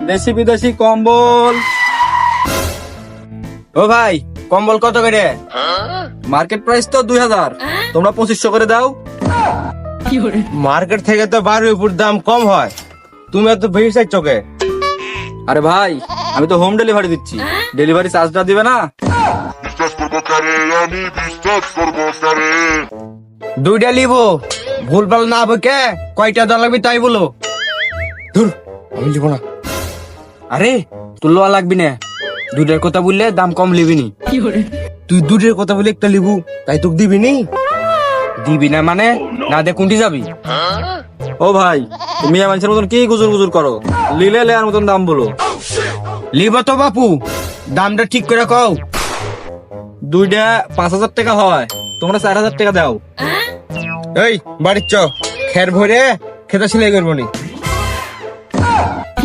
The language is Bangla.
দেশি বিদেশি কম্বল। ও ভাই, কম্বল কত করে? মার্কেট প্রাইস তো 2000, তোমরা 2500 করে দাও। মার্কেট থেকে তো 12 ফুট দাম কম হয়, তুমি এত বেশি চাইছ কে? আরে ভাই, আমি তো হোম ডেলিভারি দিচ্ছি, ডেলিভারি চার্জটা দিবে না? বিশ্বাস করবো কারে, আমি বিশ্বাস করবো কারে। দুইটা লিবো, ভুলভাল না বকে কয়টা দেওয়া লাগবে তাই বলো। ধুর, আমি লিবো না। আরে তোর লোয়া লাগবি না, দুধের কথা বললে দাম কম লিবি নি। তুই দুধের কথা বলে একটা লিবু, তাই তোকে দিবি নি? দিবি না মানে না দে কোনটি যাবি? ও ভাই, তুমি মানুষের মতন কি গুজুর গুজুর করো? লিলে লেয়ার মতন দাম বলো। লিবো তো বাপু, দামটা ঠিক করে কও। দুইটা 5000 টাকা হয়, তোমরা 4000 টাকা দাও। এই বাড়ির চ, খের ভরে খেতা সেলাই করবো নি।